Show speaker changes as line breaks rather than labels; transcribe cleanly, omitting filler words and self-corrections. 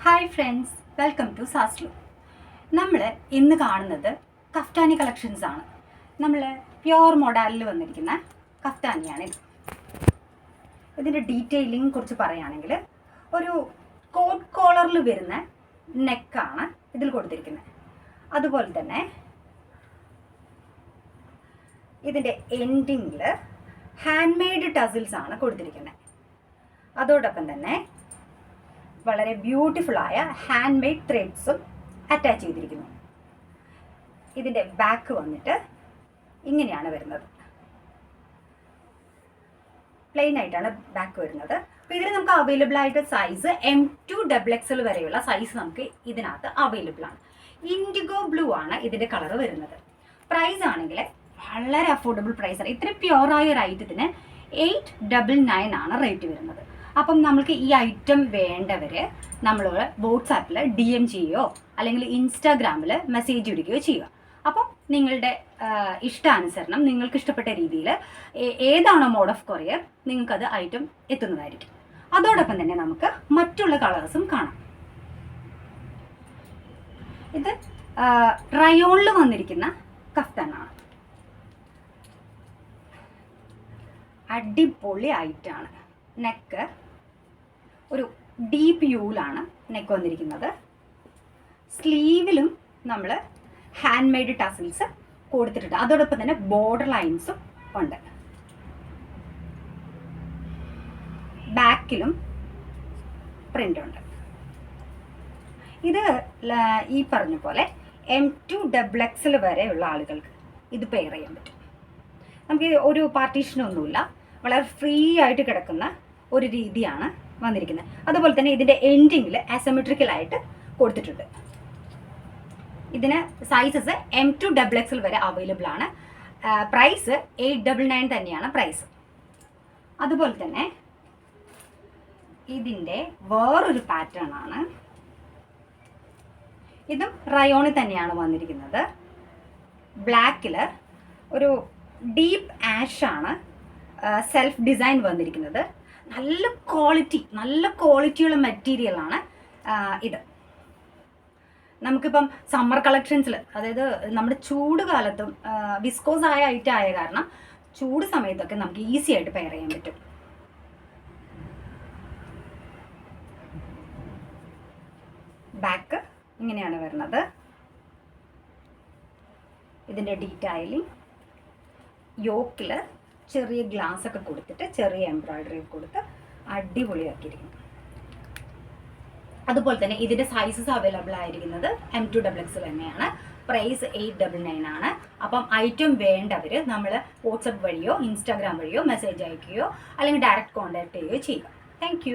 Hi friends, welcome to സാസ്ലു. നമ്മൾ ഇന്ന് കാണുന്നത് കഫ്താനി കളക്ഷൻസ് ആണ്. നമ്മൾ പ്യോർ മോഡലിൽ വന്നിരിക്കുന്ന കഫ്താനിയാണിത്. ഇതിൻ്റെ ഡീറ്റെയിലിംഗ് കുറിച്ച് പറയുകയാണെങ്കിൽ ഒരു കോട്ട് കോളറിൽ വരുന്ന നെക്കാണ് ഇതിൽ കൊടുത്തിരിക്കുന്നത്. അതുപോലെ തന്നെ ഇതിൻ്റെ എൻഡിങ്ങിൽ ഹാൻഡ് മെയ്ഡ് ടസിൽസ് ആണ് കൊടുത്തിരിക്കുന്നത്. അതോടൊപ്പം തന്നെ വളരെ ബ്യൂട്ടിഫുള്ളായ ഹാൻഡ് മെയ്ഡ് ത്രെഡ്സും അറ്റാച്ച് ചെയ്തിരിക്കുന്നു. ഇതിൻ്റെ ബാക്ക് വന്നിട്ട് ഇങ്ങനെയാണ് വരുന്നത്. പ്ലെയിൻ ആയിട്ടാണ് ബാക്ക് വരുന്നത്. അപ്പോൾ ഇതിൽ നമുക്ക് അവൈലബിൾ ആയിട്ട് സൈസ് M2 XXL വരെയുള്ള സൈസ് നമുക്ക് ഇതിനകത്ത് അവൈലബിൾ ആണ്. ഇൻഡിഗോ ബ്ലൂ ആണ് ഇതിൻ്റെ കളർ വരുന്നത്. പ്രൈസ് ആണെങ്കിൽ വളരെ അഫോർഡബിൾ പ്രൈസാണ്. ഇത്ര പ്യുവറായ ഒരു ഐറ്റത്തിന് 899 ആണ് റേറ്റ് വരുന്നത്. അപ്പം നമുക്ക് ഈ ഐറ്റം വേണ്ടവർ നമ്മൾ വാട്സാപ്പിൽ DM ചെയ്യുകയോ അല്ലെങ്കിൽ ഇൻസ്റ്റാഗ്രാമിൽ മെസ്സേജ് ഇടുകയോ ചെയ്യുക. അപ്പം നിങ്ങളുടെ ഇഷ്ടാനുസരണം നിങ്ങൾക്ക് ഇഷ്ടപ്പെട്ട രീതിയിൽ ഏതാണോ മോഡ് ഓഫ് കൊറിയർ നിങ്ങൾക്കത് ഐറ്റം എത്തുന്നതായിരിക്കും. അതോടൊപ്പം തന്നെ നമുക്ക് മറ്റുള്ള കളേഴ്സും കാണാം. ഇത് റയോണിൽ വന്നിരിക്കുന്ന കഫ്താനാണ്. അടിപൊളി ഐറ്റാണ്. നെക്ക് ഒരു ഡീപ്പ് യൂലാണ് നെക്ക് വന്നിരിക്കുന്നത്. സ്ലീവിലും നമ്മൾ ഹാൻഡ് മെയ്ഡ് ടസിൽസ് കൊടുത്തിട്ടുണ്ട്. അതോടൊപ്പം തന്നെ ബോർഡർ ലൈൻസും ഉണ്ട്. ബാക്കിലും പ്രിൻ്റ് ഉണ്ട്. ഇത് ഈ പറഞ്ഞ പോലെ M2 XXL വരെയുള്ള ആളുകൾക്ക് ഇത് പെയർ ചെയ്യാൻ പറ്റും. നമുക്ക് ഒരു പാർട്ടീഷനൊന്നുമില്ല, വളരെ ഫ്രീ ആയിട്ട് കിടക്കുന്ന ഒരു രീതിയാണ് വന്നിരിക്കുന്നത്. അതുപോലെ തന്നെ ഇതിൻ്റെ എൻഡിങ്ങിൽ അസിമെട്രിക്കലായിട്ട് കൊടുത്തിട്ടുണ്ട്. ഇതിന് സൈസസ് M2 XXL വരെ അവൈലബിൾ ആണ്. പ്രൈസ് 899 തന്നെയാണ് പ്രൈസ്. അതുപോലെ തന്നെ ഇതിൻ്റെ വേറൊരു പാറ്റേൺ ആണ്. ഇതും റയോണിൽ തന്നെയാണ് വന്നിരിക്കുന്നത്. ബ്ലാക്കിൽ ഒരു ഡീപ്പ് ആഷ് ആണ് സെൽഫ് ഡിസൈൻ വന്നിരിക്കുന്നത്. നല്ല ക്വാളിറ്റിയുള്ള മെറ്റീരിയലാണ് ഇത്. നമുക്കിപ്പം സമ്മർ കളക്ഷൻസിൽ, അതായത് നമ്മുടെ ചൂട് കാലത്തും വിസ്കോസ് ആയ ഐറ്റം ആയ കാരണം ചൂട് സമയത്തൊക്കെ നമുക്ക് ഈസി ആയിട്ട് പെയർ ചെയ്യാൻ പറ്റും. ബാക്ക് ഇങ്ങനെയാണ് വരുന്നത്. ഇതിൻ്റെ ഡീറ്റെയിലിംഗ് യോക്കിൽ ചെറിയ ഗ്ലാസ് ഒക്കെ കൊടുത്തിട്ട് ചെറിയ എംബ്രോയിഡറി കൊടുത്ത് അടിപൊളിയാക്കിയിരിക്കുന്നു. അതുപോലെ തന്നെ ഇതിൻ്റെ സൈസസ് അവൈലബിൾ ആയിരിക്കുന്നത് M2 XXL തന്നെയാണ്. പ്രൈസ് 899 ആണ്. അപ്പം ഐറ്റം വേണ്ടവർ നമ്മൾ വാട്സപ്പ് വഴിയോ ഇൻസ്റ്റാഗ്രാം വഴിയോ മെസ്സേജ് അയക്കുകയോ അല്ലെങ്കിൽ ഡയറക്റ്റ് കോൺടാക്ട് ചെയ്യുകയോ ചെയ്യുക. താങ്ക്